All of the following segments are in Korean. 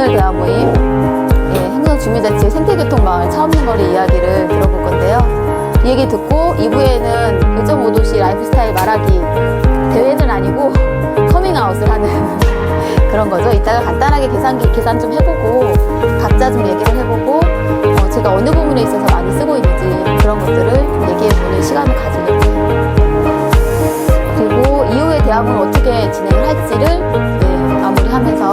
이호열 대화 모임, 행성 주민자치 생태교통 마을 차없는 거리 이야기를 들어볼 건데요. 이 얘기 듣고 2부에는 1.5도시 라이프스타일 말하기 대회는 아니고 커밍아웃을 하는 그런 거죠. 이따가 간단하게 계산 좀 해보고 각자 좀 얘기를 해보고 제가 어느 부분에 있어서 많이 쓰고 있는지 그런 것들을 얘기해보는 시간을 가지려고요. 그리고 이후의 대화문을 어떻게 진행을 할지를 마무리하면서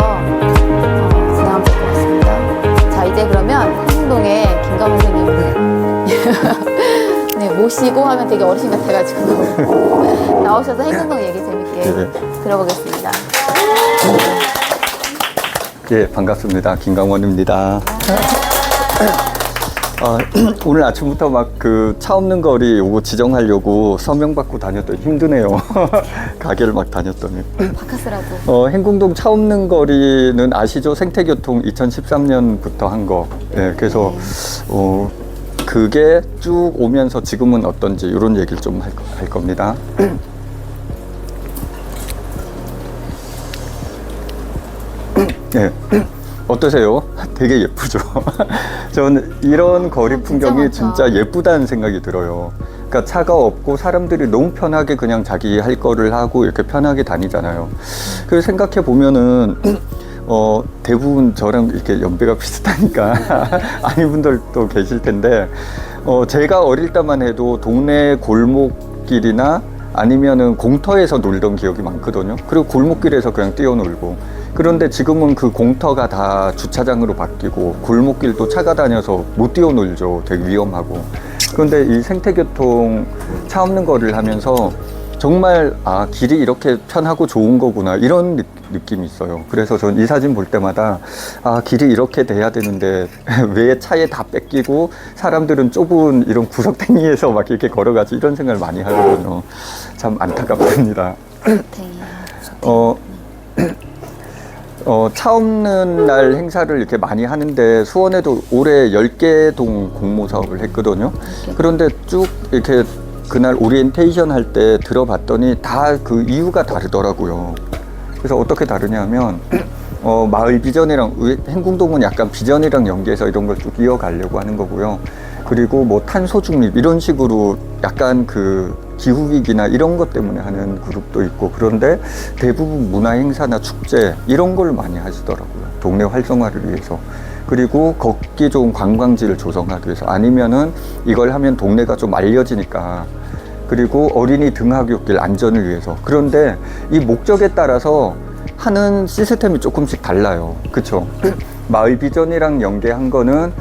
진행하면 될 것 같습니다. 자, 이제 그러면 행동의 김가문 선생님을 모시고 하면 되게 어르신 같아가지고 나오셔서 행동동 얘기 재밌게 들어보겠습니다. 예, 반갑습니다. 김강원입니다. 오늘 아침부터 막 그 차 없는 거리 요거 지정하려고 서명 받고 다녔더니 힘드네요. 가게를 막 다녔더니. 바카스라도. 행궁동 차 없는 거리는 아시죠? 생태교통 2013년부터 한 거. 예, 그래서 그게 쭉 오면서 지금은 어떤지 이런 얘기를 좀 할 겁니다. 네. 어떠세요? 되게 예쁘죠? 저는 이런 거리 풍경이 진짜 예쁘다는 생각이 들어요. 그러니까 차가 없고 사람들이 너무 편하게 그냥 자기 할 거를 하고 이렇게 편하게 다니잖아요. 그래서 생각해 보면은 대부분 저랑 이렇게 연배가 비슷하니까 아닌 분들도 계실 텐데 제가 어릴 때만 해도 동네 골목길이나 아니면은 공터에서 놀던 기억이 많거든요. 그리고 골목길에서 그냥 뛰어놀고. 그런데 지금은 그 공터가 다 주차장으로 바뀌고 골목길도 차가 다녀서 못 뛰어놀죠. 되게 위험하고. 그런데 이 생태교통 차 없는 거리를 하면서 정말 길이 이렇게 편하고 좋은 거구나 이런 느낌이 있어요. 그래서 전 이 사진 볼 때마다 길이 이렇게 돼야 되는데 왜 차에 다 뺏기고 사람들은 좁은 이런 구석탱이에서 막 이렇게 걸어가지 이런 생각을 많이 하거든요. 참 안타깝습니다. 차 없는 날 행사를 이렇게 많이 하는데 수원에도 올해 10개 동 공모 사업을 했거든요. 그런데 쭉 이렇게 그날 오리엔테이션 할 때 들어봤더니 다 그 이유가 다르더라고요. 그래서 어떻게 다르냐면 마을 비전이랑 행궁동은 약간 비전이랑 연계해서 이런 걸 쭉 이어가려고 하는 거고요. 그리고 뭐 탄소 중립 이런 식으로 약간 그 기후위기나 이런 것 때문에 하는 그룹도 있고 그런데 대부분 문화 행사나 축제 이런 걸 많이 하시더라고요. 동네 활성화를 위해서. 그리고 걷기 좋은 관광지를 조성하기 위해서 아니면은 이걸 하면 동네가 좀 알려지니까 그리고 어린이 등하굣길 안전을 위해서. 그런데 이 목적에 따라서 하는 시스템이 조금씩 달라요. 그쵸? 마을 비전이랑 연계한 거는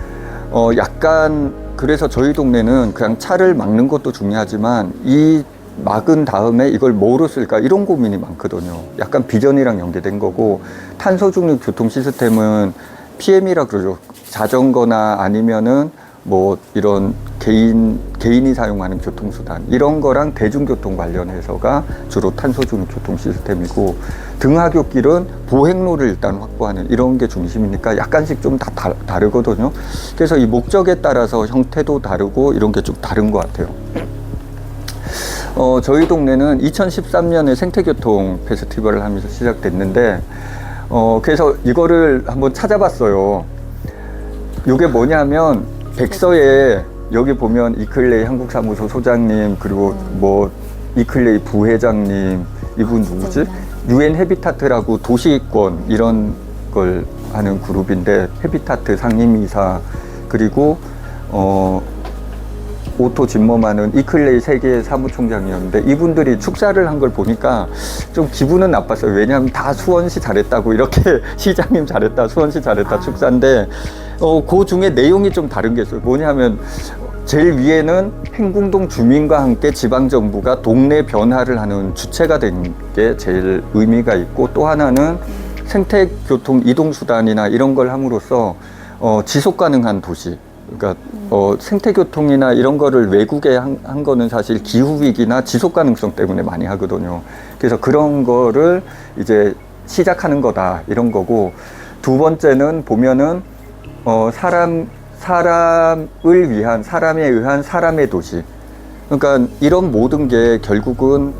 약간 그래서 저희 동네는 그냥 차를 막는 것도 중요하지만 이 막은 다음에 이걸 뭐로 쓸까 이런 고민이 많거든요. 약간 비전이랑 연계된 거고 탄소 중립 교통 시스템은 PM이라 그러죠. 자전거나 아니면은 뭐 이런 개인이 사용하는 교통수단 이런 거랑 대중교통 관련해서가 주로 탄소 중립 교통 시스템이고 등하굣길은 보행로를 일단 확보하는 이런 게 중심이니까 약간씩 좀 다 다르거든요. 그래서 이 목적에 따라서 형태도 다르고 이런 게 좀 다른 것 같아요. 저희 동네는 2013년에 생태교통 페스티벌을 하면서 시작됐는데 그래서 이거를 한번 찾아봤어요. 이게 뭐냐면 백서에 여기 보면 이클레이 한국사무소 소장님 그리고 뭐 이클레이 부회장님 이분 누구지? UN 헤비타트라고 도시권 이런 걸 하는 그룹인데 헤비타트 상임이사 그리고 오토 짐머만은 이클레이 세계 사무총장이었는데 이분들이 축사를 한 걸 보니까 좀 기분은 나빴어요. 왜냐하면 다 수원시 잘했다고 이렇게 시장님 잘했다 수원시 잘했다 축사인데 그 중에 내용이 좀 다른 게 있어요. 뭐냐면 제일 위에는 행궁동 주민과 함께 지방정부가 동네 변화를 하는 주체가 된 게 제일 의미가 있고 또 하나는 생태교통 이동수단이나 이런 걸 함으로써 지속가능한 도시 그러니까 생태교통이나 이런 거를 외국에 한 거는 사실 기후위기나 지속가능성 때문에 많이 하거든요. 그래서 그런 거를 이제 시작하는 거다 이런 거고 두 번째는 보면은 사람을 위한 사람에 의한 사람의 도시 그러니까 이런 모든 게 결국은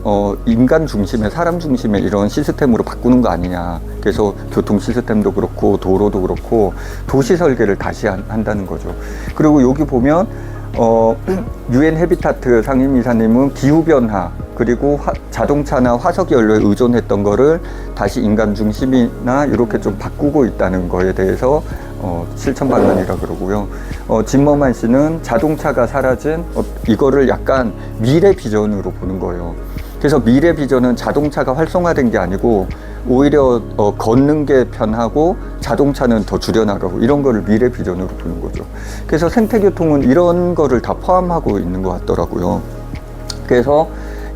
인간 중심의 사람 중심의 이런 시스템으로 바꾸는 거 아니냐. 그래서 교통 시스템도 그렇고 도로도 그렇고 도시 설계를 다시 한다는 거죠. 그리고 여기 보면 UN 헤비타트 상임이사님은 기후변화 그리고 자동차나 화석연료에 의존했던 거를 다시 인간 중심이나 이렇게 좀 바꾸고 있다는 거에 대해서 실천 방안이라 그러고요. 진머만 씨는 자동차가 사라진 이거를 약간 미래 비전으로 보는 거예요. 그래서 미래 비전은 자동차가 활성화된 게 아니고 오히려 걷는 게 편하고 자동차는 더 줄여나가고 이런 거를 미래 비전으로 보는 거죠. 그래서 생태교통은 이런 거를 다 포함하고 있는 것 같더라고요. 그래서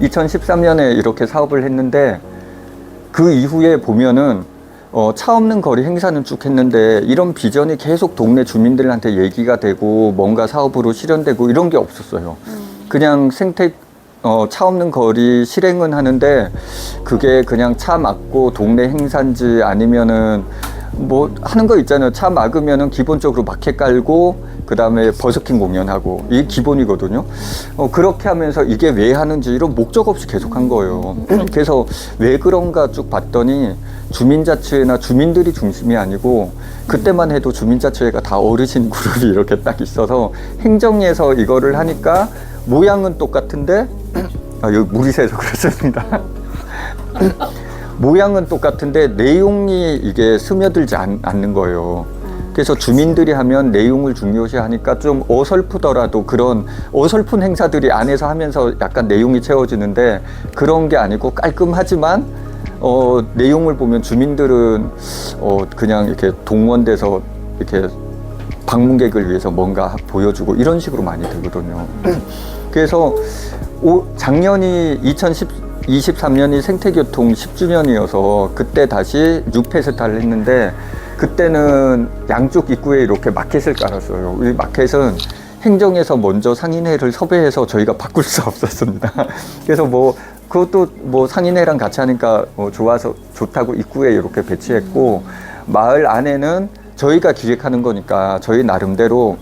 2013년에 이렇게 사업을 했는데 그 이후에 보면은 차 없는 거리 행사는 쭉 했는데 이런 비전이 계속 동네 주민들한테 얘기가 되고 뭔가 사업으로 실현되고 이런 게 없었어요. 그냥 차 없는 거리 실행은 하는데 그게 그냥 차 막고 동네 행사인지 아니면은 뭐 하는 거 있잖아요. 차 막으면은 기본적으로 마켓 깔고 그 다음에 버스킹 공연하고 이게 기본이거든요. 그렇게 하면서 이게 왜 하는지 이런 목적 없이 계속 한 거예요. 그래서 왜 그런가 쭉 봤더니 주민자치회나 주민들이 중심이 아니고 그때만 해도 주민자치회가 다 어르신 그룹이 이렇게 딱 있어서 행정에서 이거를 하니까 모양은 똑같은데 여기 물이 새서 그렇습니다. 모양은 똑같은데 내용이 이게 스며들지 않는 거예요. 그래서 주민들이 하면 내용을 중요시 하니까 좀 어설프더라도 그런 어설픈 행사들이 안에서 하면서 약간 내용이 채워지는데 그런 게 아니고 깔끔하지만 내용을 보면 주민들은 그냥 이렇게 동원돼서 이렇게 방문객을 위해서 뭔가 보여주고 이런 식으로 많이 되거든요. 그래서 작년이 2023년이 생태교통 10주년이어서 그때 다시 뉴페스타를 했는데 그때는 양쪽 입구에 이렇게 마켓을 깔았어요. 이 마켓은 행정에서 먼저 상인회를 섭외해서 저희가 바꿀 수 없었습니다. 그래서 그것도 상인회랑 같이 하니까 좋아서 좋다고 입구에 이렇게 배치했고 마을 안에는 저희가 기획하는 거니까 저희 나름대로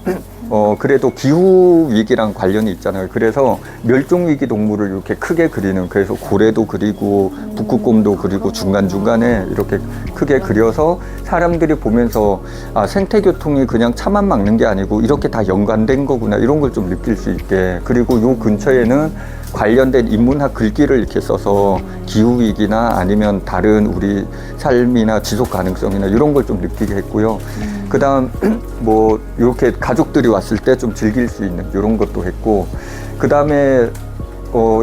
그래도 기후 위기랑 관련이 있잖아요. 그래서 멸종 위기 동물을 이렇게 크게 그리는 그래서 고래도 그리고 북극곰도 그리고 중간중간에 이렇게 크게 그려서 사람들이 보면서 생태교통이 그냥 차만 막는 게 아니고 이렇게 다 연관된 거구나 이런 걸 좀 느낄 수 있게 그리고 요 근처에는 관련된 인문학 글귀를 이렇게 써서 기후위기나 아니면 다른 우리 삶이나 지속 가능성이나 이런 걸 좀 느끼게 했고요. 그 다음, 이렇게 가족들이 왔을 때 좀 즐길 수 있는 이런 것도 했고, 그 다음에,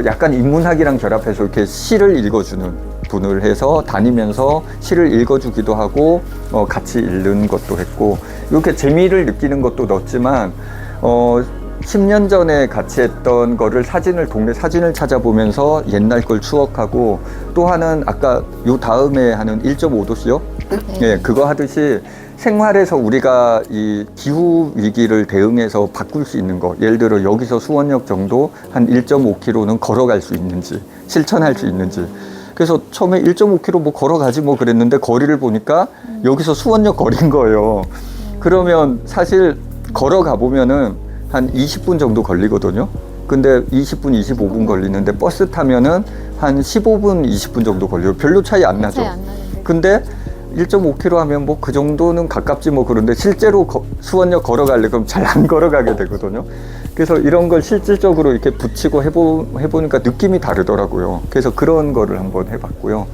약간 인문학이랑 결합해서 이렇게 시를 읽어주는 분을 해서 다니면서 시를 읽어주기도 하고, 같이 읽는 것도 했고, 이렇게 재미를 느끼는 것도 넣었지만, 10년 전에 같이 했던 거를 동네 사진을 찾아보면서 옛날 걸 추억하고 또 하나는 아까 요 다음에 하는 1.5도시요? 네, 그거 하듯이 생활에서 우리가 이 기후 위기를 대응해서 바꿀 수 있는 거 예를 들어 여기서 수원역 정도 한 1.5km는 걸어갈 수 있는지 실천할 수 있는지 그래서 처음에 1.5km 걸어가지 그랬는데 거리를 보니까 여기서 수원역 거리인 거예요. 그러면 사실 걸어가 보면은 한 20분 정도 걸리거든요. 근데 20분, 25분 걸리는데 버스 타면은 한 15분, 20분 정도 걸려요. 별로 차이 안 나죠. 근데 1.5km 하면 그 정도는 가깝지 그런데 실제로 수원역 걸어갈래 그럼 잘 안 걸어가게 되거든요. 그래서 이런 걸 실질적으로 이렇게 붙이고 해보니까 느낌이 다르더라고요. 그래서 그런 거를 한번 해봤고요.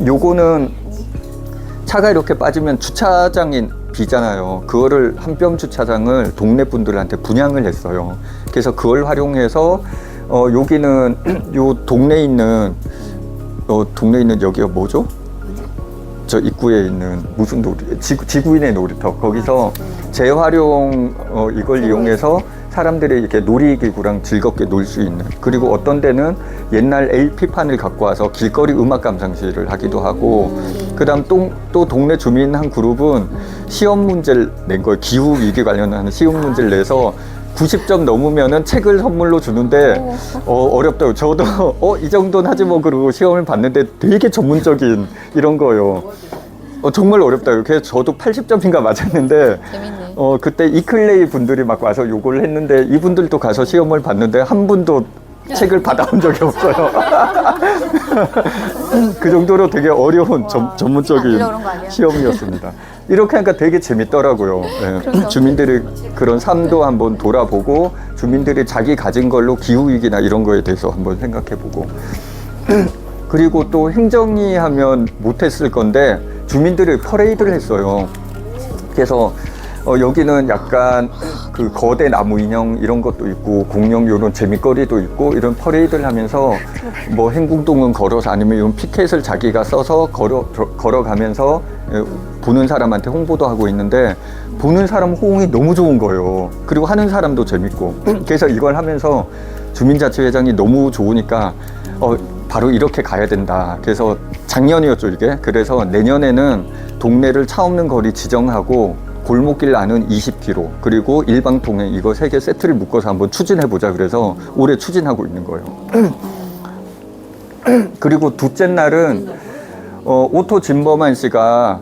요거는 차가 이렇게 빠지면 주차장이 비잖아요. 그거를 한뼘 주차장을 동네 분들한테 분양을 했어요. 그래서 그걸 활용해서 여기는 요 동네에 있는 여기가 뭐죠? 저 입구에 있는 무슨 지구인의 놀이터 거기서 재활용 이걸 이용해서 사람들이 이렇게 놀이기구랑 즐겁게 놀 수 있는 그리고 어떤 데는 옛날 LP판을 갖고 와서 길거리 음악 감상실을 하기도 하고 그 다음 또 동네 주민 한 그룹은 시험 문제를 낸 거예요. 기후 위기 관련한 시험 문제를 내서 90점 넘으면은 책을 선물로 주는데 어렵다고 저도 이 정도는 하지 그러고 시험을 봤는데 되게 전문적인 이런 거예요. 정말 어렵다고. 그래서 저도 80점인가 맞았는데 재밌네. 그때 이클레이 분들이 막 와서 요걸 했는데 이분들도 가서 시험을 봤는데 한 분도 책을 받아온 적이 없어요. 그 정도로 되게 어려운 전문적인 그런 거 아니에요? 시험이었습니다. 이렇게 하니까 되게 재밌더라고요. 네. 주민들이 그런 삶도 한번 돌아보고 주민들이 자기 가진 걸로 기후위기나 이런 거에 대해서 한번 생각해보고 그리고 또 행정이 하면 못했을 건데 주민들이 퍼레이드를 했어요. 그래서 여기는 약간 그 거대 나무 인형 이런 것도 있고 공룡 이런 재밌거리도 있고 이런 퍼레이드를 하면서 뭐 행궁동은 걸어서 아니면 이런 피켓을 자기가 써서 걸어가면서 보는 사람한테 홍보도 하고 있는데 보는 사람 호응이 너무 좋은 거예요. 그리고 하는 사람도 재밌고 그래서 이걸 하면서 주민자치회장이 너무 좋으니까 바로 이렇게 가야 된다. 그래서 작년이었죠 이게. 그래서 내년에는 동네를 차 없는 거리 지정하고 골목길 나는 20km 그리고 일방통행 이거 3개 세트를 묶어서 한번 추진해보자 그래서 올해 추진하고 있는 거예요. 그리고 둘째 날은 오토 짐버만 씨가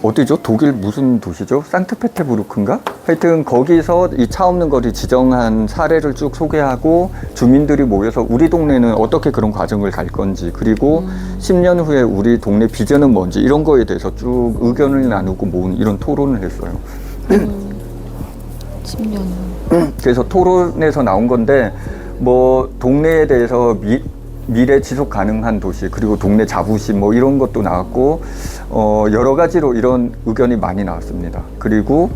어디죠? 독일 무슨 도시죠? 산트페테부르크인가? 하여튼 거기서 이 차 없는 거리 지정한 사례를 쭉 소개하고 주민들이 모여서 우리 동네는 어떻게 그런 과정을 갈 건지 그리고 10년 후에 우리 동네 비전은 뭔지 이런 거에 대해서 쭉 의견을 나누고 모은 이런 토론을 했어요. 10년 그래서 토론에서 나온 건데 뭐 동네에 대해서 미래 지속 가능한 도시 그리고 동네 자부심 뭐 이런 것도 나왔고 여러 가지로 이런 의견이 많이 나왔습니다. 그리고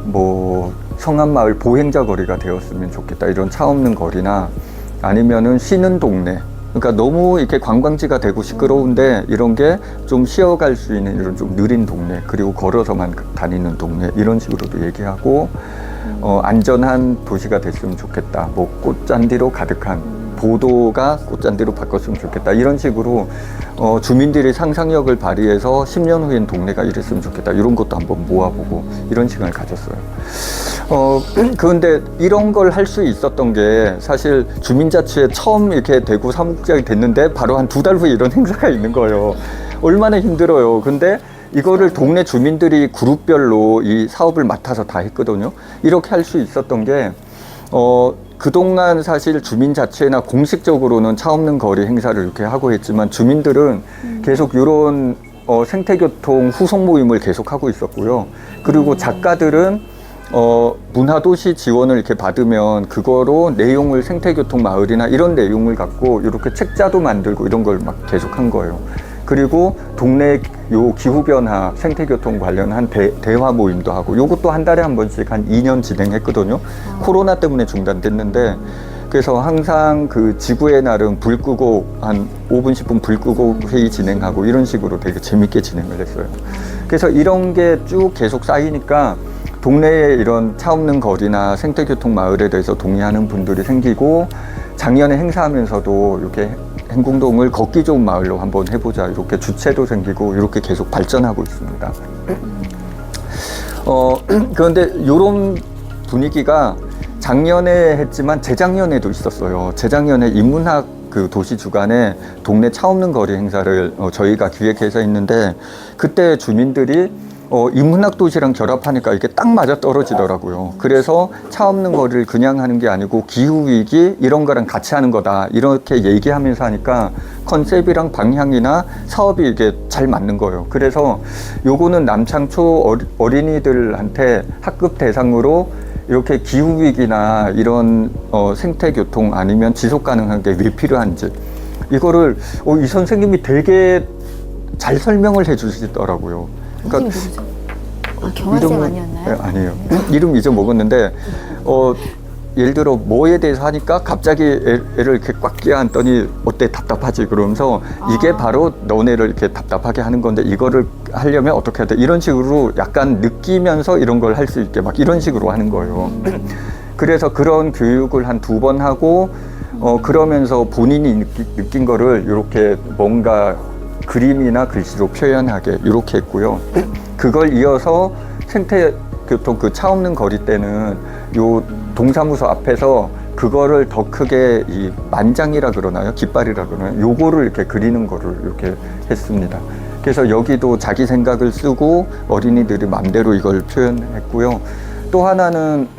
뭐 성안마을 보행자 거리가 되었으면 좋겠다 이런 차 없는 거리나 아니면은 쉬는 동네 그러니까 너무 이렇게 관광지가 되고 시끄러운데 이런 게 좀 쉬어갈 수 있는 이런 좀 느린 동네 그리고 걸어서만 다니는 동네 이런 식으로도 얘기하고 안전한 도시가 됐으면 좋겠다 뭐 꽃잔디로 가득한 보도가 꽃잔디로 바꿨으면 좋겠다 이런 식으로 주민들이 상상력을 발휘해서 10년 후엔 동네가 이랬으면 좋겠다 이런 것도 한번 모아보고 이런 시간을 가졌어요. 그런데 이런 걸 할 수 있었던 게 사실 주민자치에 처음 이렇게 대구 사무국장이 됐는데 바로 한 2달 후에 이런 행사가 있는 거예요. 얼마나 힘들어요. 근데 이거를 동네 주민들이 그룹별로 이 사업을 맡아서 다 했거든요. 이렇게 할 수 있었던 게 그동안 사실 주민자치회나 공식적으로는 차 없는 거리 행사를 이렇게 하고 했지만 주민들은 계속 이런 생태교통 후속 모임을 계속 하고 있었고요. 그리고 작가들은 문화도시 지원을 이렇게 받으면 그거로 내용을 생태교통 마을이나 이런 내용을 갖고 이렇게 책자도 만들고 이런 걸 막 계속 한 거예요. 그리고 동네 요 기후변화 생태교통 관련한 대화 모임도 하고 요것도 한 달에 한 번씩 한 2년 진행했거든요. 코로나 때문에 중단됐는데 그래서 항상 그 지구의 날은 불 끄고 한 5분 10분 불 끄고 회의 진행하고 이런 식으로 되게 재밌게 진행을 했어요. 그래서 이런 게 쭉 계속 쌓이니까 동네에 이런 차 없는 거리나 생태교통 마을에 대해서 동의하는 분들이 생기고 작년에 행사하면서도 이렇게 행궁동을 걷기 좋은 마을로 한번 해보자 이렇게 주체도 생기고 이렇게 계속 발전하고 있습니다. 그런데 이런 분위기가 작년에 했지만 재작년에도 있었어요. 재작년에 인문학 그 도시 주간에 동네 차 없는 거리 행사를 저희가 기획해서 했는데 그때 주민들이 인문학 도시랑 결합하니까 이게 딱 맞아 떨어지더라고요. 그래서 차 없는 거리를 그냥 하는 게 아니고 기후위기 이런 거랑 같이 하는 거다 이렇게 얘기하면서 하니까 컨셉이랑 방향이나 사업이 이게 잘 맞는 거예요. 그래서 요거는 남창초 어린이들한테 학급 대상으로 이렇게 기후위기나 이런 생태교통 아니면 지속 가능한 게 왜 필요한지 이거를 이 선생님이 되게 잘 설명을 해 주시더라고요. 선생님이 누구죠? 경화쌤 아니었나요? 네, 아니에요. 이름 잊어먹었는데 예를 들어 뭐에 대해서 하니까 갑자기 애를 이렇게 꽉 끼어안더니 어때 답답하지 그러면서 이게 바로 너네를 이렇게 답답하게 하는 건데 이거를 하려면 어떻게 해야 돼 이런 식으로 약간 느끼면서 이런 걸 할 수 있게 막 이런 식으로 하는 거예요. 그래서 그런 교육을 한 2번 하고 그러면서 본인이 느낀 거를 이렇게 뭔가 그림이나 글씨로 표현하게 이렇게 했고요. 그걸 이어서 생태교통 그 차 없는 거리 때는 요 동사무소 앞에서 그거를 더 크게 이 만장이라 그러나요? 깃발이라 그러나요? 요거를 이렇게 그리는 거를 이렇게 했습니다. 그래서 여기도 자기 생각을 쓰고 어린이들이 맘대로 이걸 표현했고요. 또 하나는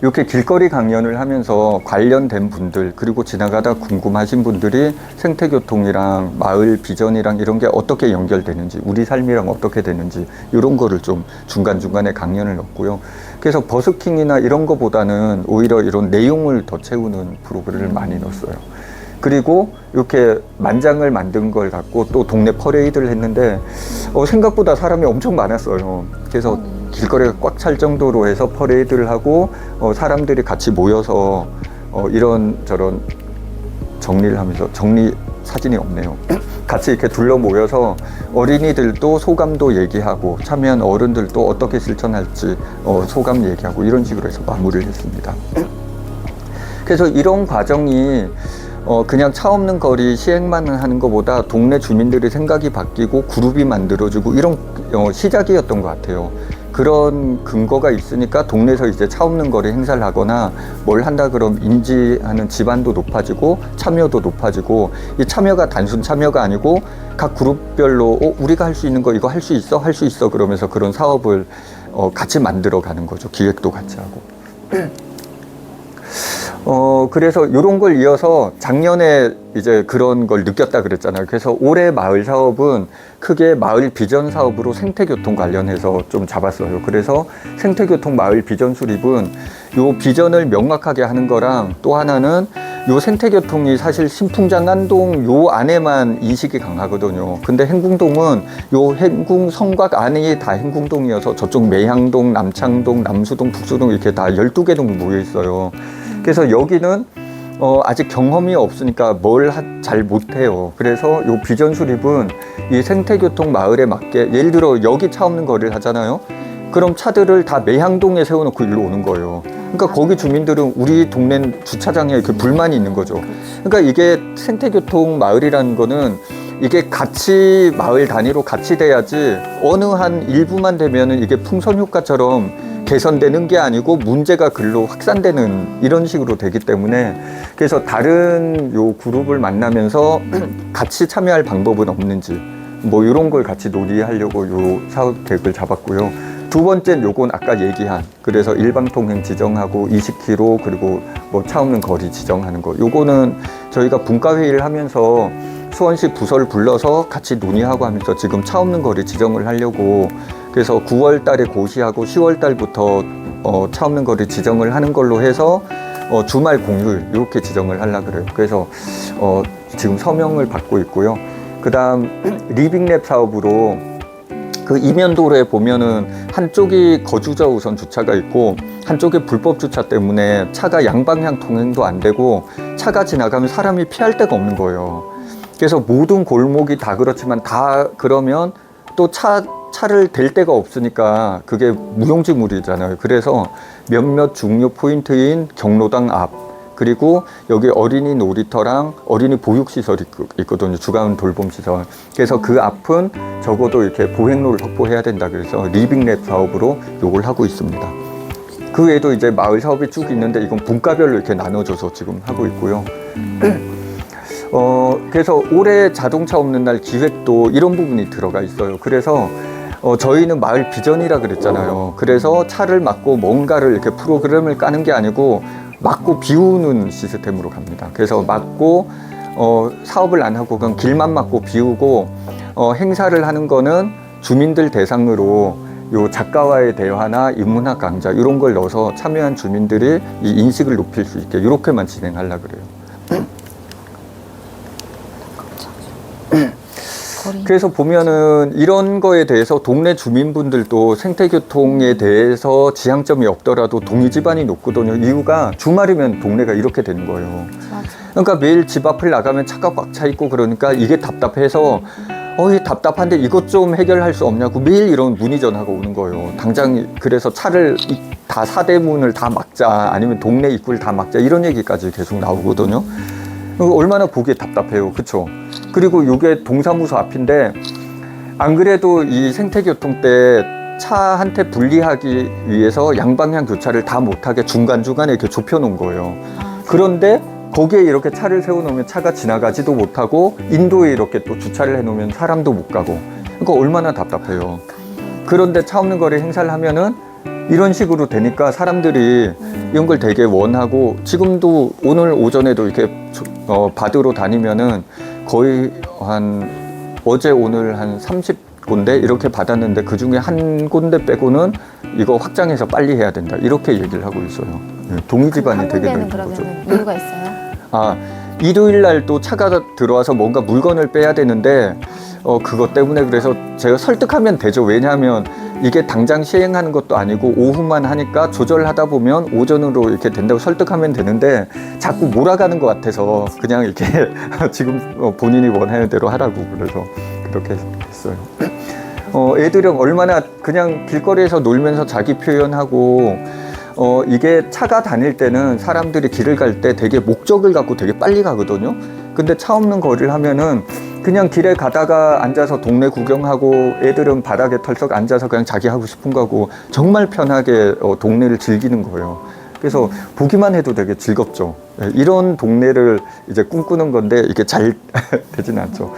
이렇게 길거리 강연을 하면서 관련된 분들 그리고 지나가다 궁금하신 분들이 생태교통이랑 마을 비전이랑 이런 게 어떻게 연결되는지 우리 삶이랑 어떻게 되는지 이런 거를 좀 중간중간에 강연을 넣고요. 그래서 버스킹이나 이런 거보다는 오히려 이런 내용을 더 채우는 프로그램을 많이 넣었어요. 그리고 이렇게 만장을 만든 걸 갖고 또 동네 퍼레이드를 했는데 생각보다 사람이 엄청 많았어요. 그래서 길거리가 꽉 찰 정도로 해서 퍼레이드를 하고 사람들이 같이 모여서 이런저런 정리를 하면서 정리 사진이 없네요. 같이 이렇게 둘러 모여서 어린이들도 소감도 얘기하고 참여한 어른들도 어떻게 실천할지 소감 얘기하고 이런 식으로 해서 마무리를 했습니다. 그래서 이런 과정이 그냥 차 없는 거리 시행만 하는 것보다 동네 주민들의 생각이 바뀌고 그룹이 만들어지고 이런 시작이었던 것 같아요. 그런 근거가 있으니까 동네에서 이제 차 없는 거리 행사를 하거나 뭘 한다 그러면 인지하는 집안도 높아지고 참여도 높아지고 이 참여가 단순 참여가 아니고 각 그룹별로 우리가 할 수 있는 거 이거 할 수 있어? 할 수 있어? 그러면서 그런 사업을 같이 만들어 가는 거죠. 기획도 같이 하고. 그래서 이런 걸 이어서 작년에 이제 그런 걸 느꼈다 그랬잖아요. 그래서 올해 마을 사업은 크게 마을 비전 사업으로 생태교통 관련해서 좀 잡았어요. 그래서 생태교통 마을 비전 수립은 요 비전을 명확하게 하는 거랑 또 하나는 요 생태교통이 사실 신풍장안동 요 안에만 인식이 강하거든요. 근데 행궁동은 요 행궁 성곽 안이 다 행궁동이어서 저쪽 매향동, 남창동, 남수동, 북수동 이렇게 다 12개 동 모여 있어요. 그래서 여기는 아직 경험이 없으니까 뭘 잘 못해요. 그래서 요 비전 수립은 이 생태교통 마을에 맞게 예를 들어 여기 차 없는 거리를 하잖아요. 그럼 차들을 다 매향동에 세워놓고 일로 오는 거예요. 그러니까 거기 주민들은 우리 동네 주차장에 이렇게 불만이 있는 거죠. 그러니까 이게 생태교통 마을이라는 거는 이게 같이 마을 단위로 같이 돼야지 어느 한 일부만 되면은 이게 풍선 효과처럼 개선되는 게 아니고 문제가 글로 확산되는 이런 식으로 되기 때문에 그래서 다른 요 그룹을 만나면서 같이 참여할 방법은 없는지 뭐 이런 걸 같이 논의하려고 요 사업 계획을 잡았고요. 두 번째는 요건 아까 얘기한 그래서 일방통행 지정하고 20km 그리고 뭐 차 없는 거리 지정하는 거 요거는 저희가 분과회의를 하면서 수원시 부서를 불러서 같이 논의하고 하면서 지금 차 없는 거리 지정을 하려고 그래서 9월 달에 고시하고 10월 달부터 차 없는 거리 지정을 하는 걸로 해서 주말 공휴일 이렇게 지정을 하려고 그래요. 그래서 지금 서명을 받고 있고요. 그 다음 리빙랩 사업으로 그 이면도로에 보면은 한쪽이 거주자 우선 주차가 있고 한쪽에 불법 주차 때문에 차가 양방향 통행도 안 되고 차가 지나가면 사람이 피할 데가 없는 거예요. 그래서 모든 골목이 다 그렇지만 다 그러면 또 차를 댈 데가 없으니까 그게 무용지물이잖아요. 그래서 몇몇 중요 포인트인 경로당 앞 그리고 여기 어린이 놀이터랑 어린이 보육시설이 있거든요. 주간 돌봄시설. 그래서 그 앞은 적어도 이렇게 보행로를 확보해야 된다. 그래서 리빙랩 사업으로 요걸 하고 있습니다. 그 외에도 이제 마을 사업이 쭉 있는데 이건 분과별로 이렇게 나눠줘서 지금 하고 있고요. 그래서 올해 자동차 없는 날 기획도 이런 부분이 들어가 있어요. 그래서 저희는 마을 비전이라 그랬잖아요. 그래서 차를 막고 뭔가를 이렇게 프로그램을 까는 게 아니고 막고 비우는 시스템으로 갑니다. 그래서 막고 사업을 안 하고 그냥 길만 막고 비우고 행사를 하는 거는 주민들 대상으로 요 작가와의 대화나 인문학 강좌 이런 걸 넣어서 참여한 주민들이 이 인식을 높일 수 있게 이렇게만 진행하려고 그래요. 그래서 보면은 이런 거에 대해서 동네 주민분들도 생태교통에 대해서 지향점이 없더라도 동의 지반이 높거든요. 이유가 주말이면 동네가 이렇게 되는 거예요. 그러니까 매일 집 앞을 나가면 차가 꽉 차 있고 그러니까 이게 답답해서 답답한데 이것 좀 해결할 수 없냐고 매일 이런 문의 전화가 오는 거예요. 당장 그래서 차를 다 사대문을 다 막자 아니면 동네 입구를 다 막자 이런 얘기까지 계속 나오거든요. 얼마나 보기에 답답해요. 그쵸? 그리고 이게 동사무소 앞인데 안 그래도 이 생태교통 때 차한테 분리하기 위해서 양방향 교차를 다 못하게 중간중간에 이렇게 좁혀 놓은 거예요. 그런데 거기에 이렇게 차를 세워놓으면 차가 지나가지도 못하고 인도에 이렇게 또 주차를 해놓으면 사람도 못 가고 그러니까 얼마나 답답해요. 그런데 차 없는 거리 행사를 하면은 이런 식으로 되니까 사람들이 이런 걸 되게 원하고, 지금도 오늘 오전에도 이렇게 받으러 다니면은 거의 어제 오늘 한 30군데 이렇게 받았는데 그 중에 한 군데 빼고는 이거 확장해서 빨리 해야 된다, 이렇게 얘기를 하고 있어요. 동의 집안이 되게 한국에는 넓은 거죠. 그러면 이유가 있어요? 일요일 날 또 차가 들어와서 뭔가 물건을 빼야 되는데 그것 때문에, 그래서 제가 설득하면 되죠. 왜냐하면 이게 당장 시행하는 것도 아니고 오후만 하니까 조절하다 보면 오전으로 이렇게 된다고 설득하면 되는데 자꾸 몰아가는 것 같아서 그냥 이렇게 지금 본인이 원하는 대로 하라고, 그래서 그렇게 했어요. 애들은 얼마나 그냥 길거리에서 놀면서 자기 표현하고, 이게 차가 다닐 때는 사람들이 길을 갈 때 되게 목적을 갖고 되게 빨리 가거든요. 근데 차 없는 거리를 하면은 그냥 길에 가다가 앉아서 동네 구경하고, 애들은 바닥에 털썩 앉아서 그냥 자기 하고 싶은 거고, 정말 편하게 동네를 즐기는 거예요. 그래서 보기만 해도 되게 즐겁죠. 이런 동네를 이제 꿈꾸는 건데 이게 잘 되진 않죠.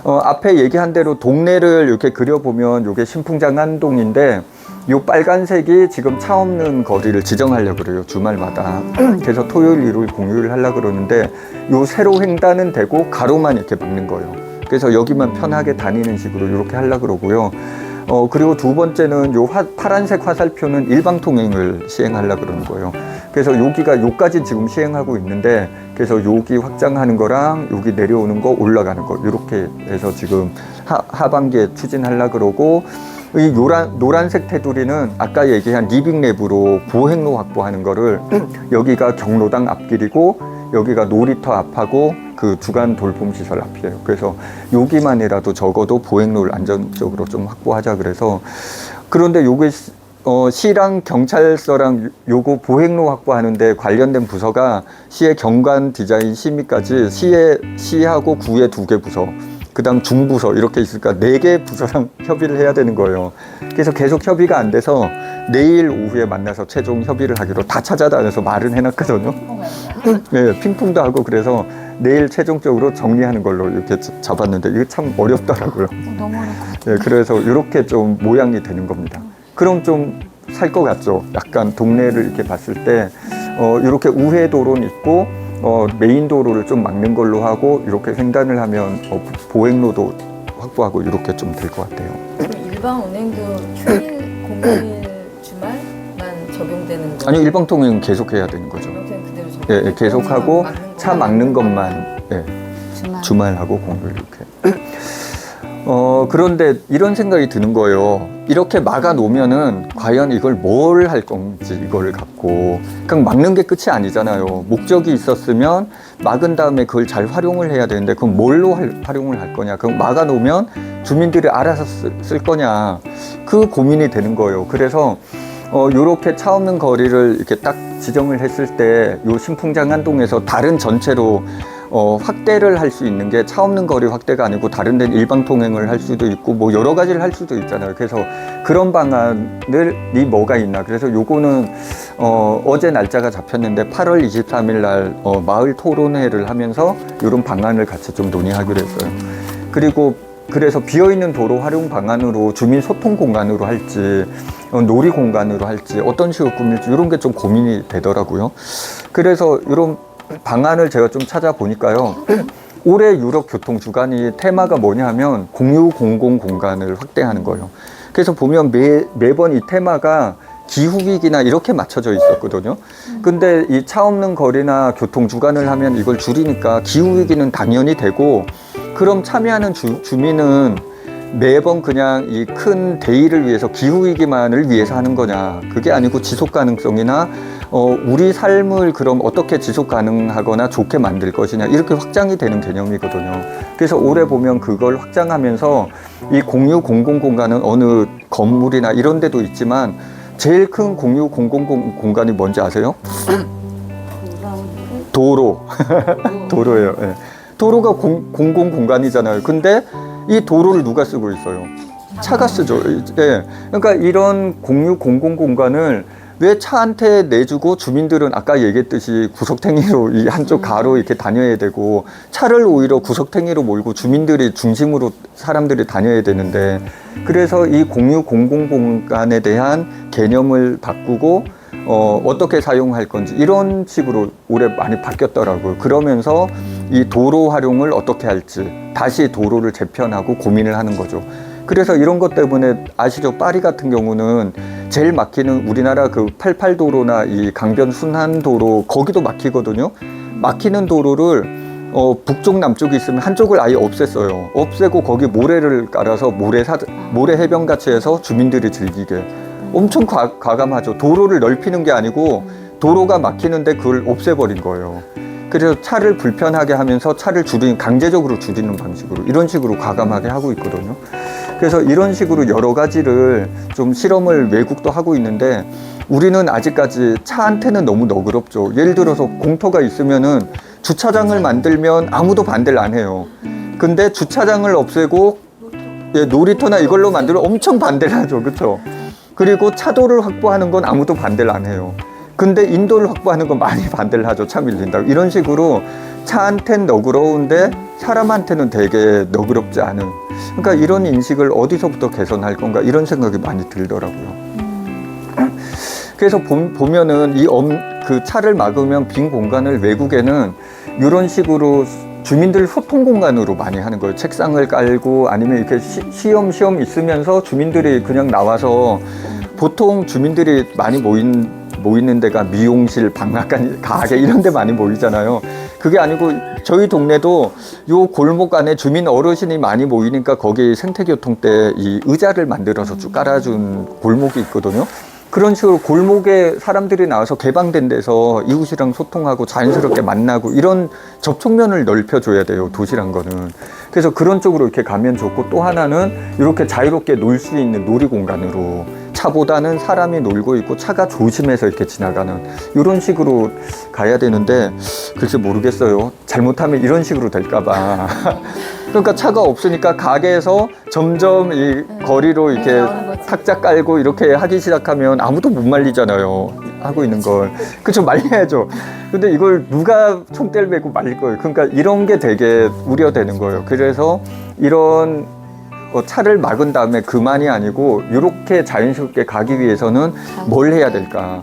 앞에 얘기한 대로 동네를 이렇게 그려보면 이게 신풍장안동인데, 요 빨간색이 지금 차 없는 거리를 지정하려고 그래요, 주말마다. 그래서 토요일, 일요일 공휴일 하려고 그러는데, 요 세로 횡단은 되고 가로만 이렇게 막는 거예요. 그래서 여기만 편하게 다니는 식으로 이렇게 하려고 그러고요. 그리고 두 번째는 요 파란색 화살표는 일방통행을 시행하려고 그러는 거예요. 그래서 여기가 요까지 지금 시행하고 있는데, 그래서 여기 확장하는 거랑 여기 내려오는 거, 올라가는 거, 이렇게 해서 지금 하반기에 추진하려고 그러고, 이 노란색 테두리는 아까 얘기한 리빙랩으로 보행로 확보하는 거를, 여기가 경로당 앞길이고 여기가 놀이터 앞하고 그 주간 돌봄시설 앞이에요. 그래서 여기만이라도 적어도 보행로를 안전적으로 좀 확보하자 그래서. 그런데 요게 시랑 경찰서랑 요거 보행로 확보하는데 관련된 부서가 시의 경관 디자인 심의까지 시하고 구의 2개 부서, 그 다음 중부서 이렇게 있으니까 4개 부서랑 협의를 해야 되는 거예요. 그래서 계속 협의가 안 돼서 내일 오후에 만나서 최종 협의를 하기로 다 찾아다녀서 말은 해놨거든요. 네, 핑퐁도 하고, 그래서 내일 최종적으로 정리하는 걸로 이렇게 잡았는데 이게 참 어렵더라고요. 너무 어렵고. 네, 그래서 이렇게 좀 모양이 되는 겁니다. 그럼 좀 살 것 같죠? 약간 동네를 이렇게 봤을 때 이렇게 우회 도로는 있고 메인 도로를 좀 막는 걸로 하고, 이렇게 횡단을 하면 보행로도 확보하고 이렇게 좀 될 것 같아요. 일반 운행도 휴일, 공휴일, 주말만 적용되는 거죠? 아니요, 일방통행은 계속해야 되는 거죠. 일방통행 그대로 적용. 예, 예, 계속하고 차 막는 것만 주말하고 공휴일 이렇게. 그런데 이런 생각이 드는 거예요. 이렇게 막아 놓으면은 과연 이걸 뭘 할 건지, 이거를 갖고 그냥 막는 게 끝이 아니잖아요. 목적이 있었으면 막은 다음에 그걸 잘 활용을 해야 되는데, 그럼 뭘로 활용을 할 거냐, 그럼 막아 놓으면 주민들이 알아서 쓸 거냐, 그 고민이 되는 거예요. 그래서 요렇게 차 없는 거리를 이렇게 딱 지정을 했을 때, 요 신풍장안동에서 다른 전체로 확대를 할 수 있는 게 차 없는 거리 확대가 아니고 다른 데는 일방통행을 할 수도 있고 뭐 여러 가지를 할 수도 있잖아요. 그래서 그런 방안이 뭐가 있나. 그래서 요거는 어제 날짜가 잡혔는데 8월 23일 날 마을 토론회를 하면서 이런 방안을 같이 좀 논의하기로 했어요. 그리고 그래서 비어있는 도로 활용 방안으로 주민 소통 공간으로 할지 놀이 공간으로 할지 어떤 식으로 꾸밀지 이런 게 좀 고민이 되더라고요. 그래서 이런 방안을 제가 좀 찾아보니까요. 올해 유럽 교통 주간이 테마가 뭐냐 하면 공유 공공 공간을 확대하는 거예요. 그래서 보면 매번 이 테마가 기후위기나 이렇게 맞춰져 있었거든요. 근데 이 차 없는 거리나 교통 주간을 하면 이걸 줄이니까 기후위기는 당연히 되고, 그럼 참여하는 주민은 매번 그냥 이 큰 대의를 위해서 기후위기만을 위해서 하는 거냐, 그게 아니고 지속 가능성이나 우리 삶을 그럼 어떻게 지속 가능하거나 좋게 만들 것이냐, 이렇게 확장이 되는 개념이거든요. 그래서 올해 보면 그걸 확장하면서 이 공유 공공공간은 어느 건물이나 이런 데도 있지만 제일 큰 공유 공공공간이 뭔지 아세요? 도로. 도로예요. 네. 도로가 공공공간이잖아요. 근데 이 도로를 누가 쓰고 있어요? 차가 쓰죠. 예. 그러니까 이런 공유 공공공간을 왜 차 한 대 내주고 주민들은 아까 얘기했듯이 구석탱이로 이 한쪽 가로 이렇게 다녀야 되고 차를 오히려 구석탱이로 몰고 주민들이 중심으로 사람들이 다녀야 되는데 그래서 이 공유 공공공간에 대한 개념을 바꾸고 어떻게 사용할 건지 이런 식으로 올해 많이 바뀌었더라고요. 그러면서 이 도로 활용을 어떻게 할지 다시 도로를 재편하고 고민을 하는 거죠. 그래서 이런 것 때문에 아시죠? 파리 같은 경우는 제일 막히는 우리나라 그 88도로나 이 강변 순환도로 거기도 막히거든요. 막히는 도로를 북쪽 남쪽이 있으면 한쪽을 아예 없앴어요. 없애고 거기 모래를 깔아서 모래 해변같이 해서 주민들이 즐기게. 엄청 과감하죠. 도로를 넓히는 게 아니고 도로가 막히는데 그걸 없애버린 거예요. 그래서 차를 불편하게 하면서 차를 강제적으로 줄이는 방식으로 이런 식으로 과감하게 하고 있거든요. 그래서 이런 식으로 여러 가지를 좀 실험을 외국도 하고 있는데 우리는 아직까지 차 한테는 너무 너그럽죠. 예를 들어서 공터가 있으면은 주차장을 만들면 아무도 반대를 안 해요. 근데 주차장을 없애고 놀이터나 이걸로 만들면 엄청 반대를 하죠. 그렇죠? 그리고 차도를 확보하는 건 아무도 반대를 안 해요. 근데 인도를 확보하는 건 많이 반대를 하죠. 차 밀린다고. 이런 식으로 차한테는 너그러운데 사람한테는 되게 너그럽지 않은. 그러니까 이런 인식을 어디서부터 개선할 건가 이런 생각이 많이 들더라고요. 그래서 보면은 그 차를 막으면 빈 공간을 외국에는 이런 식으로 주민들 소통 공간으로 많이 하는 거예요. 책상을 깔고 아니면 이렇게 시험시험 있으면서 주민들이 그냥 나와서 보통 주민들이 많이 모이는 데가 미용실, 박람회, 가게 이런 데 많이 모이잖아요. 그게 아니고 저희 동네도 요 골목 안에 주민 어르신이 많이 모이니까 거기 생태교통 때 이 의자를 만들어서 쭉 깔아준 골목이 있거든요. 그런 식으로 골목에 사람들이 나와서 개방된 데서 이웃이랑 소통하고 자연스럽게 만나고 이런 접촉면을 넓혀줘야 돼요. 도시란 거는. 그래서 그런 쪽으로 이렇게 가면 좋고 또 하나는 이렇게 자유롭게 놀 수 있는 놀이공간으로 차보다는 사람이 놀고 있고 차가 조심해서 이렇게 지나가는 이런 식으로 가야 되는데 글쎄 모르겠어요. 잘못하면 이런 식으로 될까봐. 그러니까 차가 없으니까 가게에서 점점 이 거리로 이렇게 탁자 깔고 이렇게 하기 시작하면 아무도 못 말리잖아요. 하고 있는 걸. 그쵸, 말려야죠. 근데 이걸 누가 총대를 메고 말릴 거예요. 그러니까 이런 게 되게 우려되는 거예요. 그래서 이런 차를 막은 다음에 그만이 아니고 이렇게 자연스럽게 가기 위해서는 뭘 해야 될까.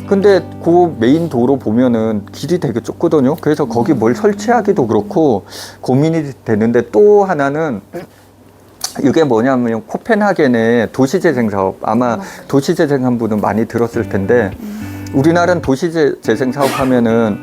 근데 그 메인 도로 보면은 길이 되게 좁거든요. 그래서 거기 뭘 설치하기도 그렇고 고민이 되는데 또 하나는 이게 뭐냐면 코펜하겐의 도시재생 사업, 아마 도시재생한 분은 많이 들었을 텐데 우리나라는 도시재생 사업 하면은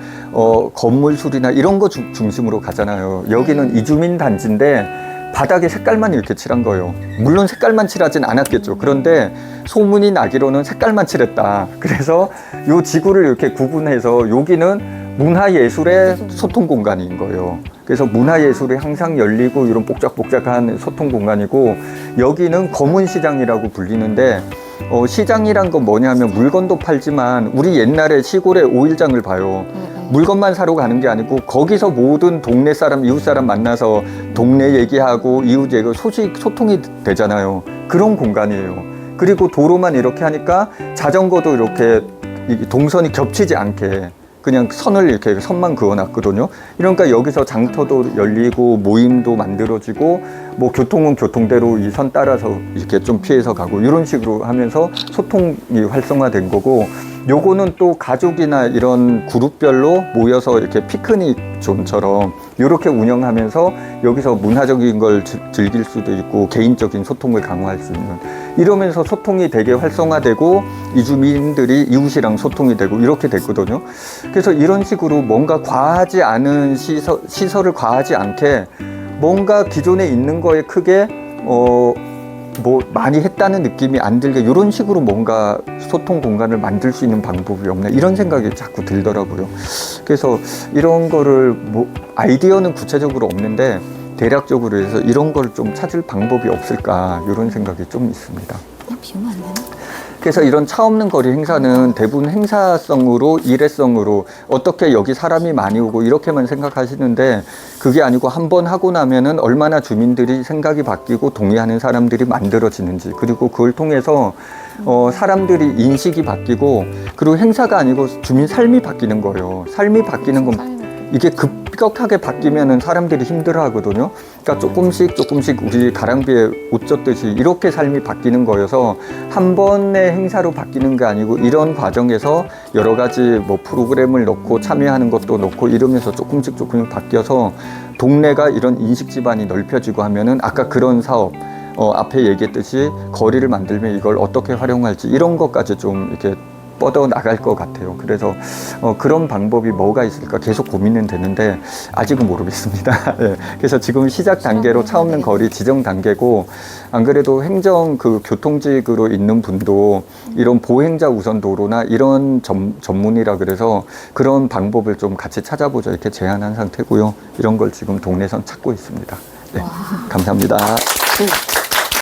건물 수리나 이런 거 중심으로 가잖아요. 여기는 이주민 단지인데 바닥에 색깔만 이렇게 칠한 거예요. 물론 색깔만 칠하진 않았겠죠. 그런데 소문이 나기로는 색깔만 칠했다. 그래서 요 지구를 이렇게 구분해서 여기는 문화예술의 소통 공간인 거예요. 그래서 문화예술이 항상 열리고 이런 뽁짝뽁짝한 소통 공간이고 여기는 검은 시장이라고 불리는데 시장이란 건 뭐냐면 물건도 팔지만 우리 옛날에 시골에 오일장을 봐요. 물건만 사러 가는 게 아니고 거기서 모든 동네 사람, 이웃 사람 만나서 동네 얘기하고 이웃 얘기, 소통이 되잖아요. 그런 공간이에요. 그리고 도로만 이렇게 하니까 자전거도 이렇게 동선이 겹치지 않게 그냥 선을 이렇게 선만 그어놨거든요. 그러니까 여기서 장터도 열리고 모임도 만들어지고 뭐 교통은 교통대로 이 선 따라서 이렇게 좀 피해서 가고 이런 식으로 하면서 소통이 활성화된 거고 요거는 또 가족이나 이런 그룹별로 모여서 이렇게 피크닉 존처럼 이렇게 운영하면서 여기서 문화적인 걸 즐길 수도 있고 개인적인 소통을 강화할 수 있는 이러면서 소통이 되게 활성화되고 이주민들이 이웃이랑 소통이 되고 이렇게 됐거든요. 그래서 이런 식으로 뭔가 과하지 않은 시설을 과하지 않게 뭔가 기존에 있는 거에 크게 뭐 많이 했다는 느낌이 안 들게 이런 식으로 뭔가 소통 공간을 만들 수 있는 방법이 없나 이런 생각이 자꾸 들더라고요. 그래서 이런 거를 뭐 아이디어는 구체적으로 없는데 대략적으로 해서 이런 걸 좀 찾을 방법이 없을까 이런 생각이 좀 있습니다. 그냥 비우면 안 되나? 그래서 이런 차 없는 거리 행사는 대부분 행사성으로 일회성으로 어떻게 여기 사람이 많이 오고 이렇게만 생각하시는데 그게 아니고 한번 하고 나면은 얼마나 주민들이 생각이 바뀌고 동의하는 사람들이 만들어지는지 그리고 그걸 통해서 사람들이 인식이 바뀌고 그리고 행사가 아니고 주민 삶이 바뀌는 거예요. 삶이 바뀌는 건 이게 급격하게 바뀌면은 사람들이 힘들어 하거든요. 그러니까 조금씩 우리 가랑비에 옷 젖듯이 이렇게 삶이 바뀌는 거여서 한 번의 행사로 바뀌는 게 아니고 이런 과정에서 여러 가지 뭐 프로그램을 넣고 참여하는 것도 넣고 이러면서 조금씩 바뀌어서 동네가 이런 인식 기반이 넓혀지고 하면은 아까 그런 사업 앞에 얘기했듯이 거리를 만들면 이걸 어떻게 활용할지 이런 것까지 좀 이렇게 뻗어 나갈 것 같아요. 그래서 그런 방법이 뭐가 있을까 계속 고민은 되는데 아직은 모르겠습니다. 네. 그래서 지금 시작 단계로 차 없는 거리 지정 단계고 안 그래도 행정 그 교통직으로 있는 분도 이런 보행자 우선 도로나 이런 전문이라 그래서 그런 방법을 좀 같이 찾아보자 이렇게 제안한 상태고요. 이런 걸 지금 동네선 찾고 있습니다. 네. 감사합니다.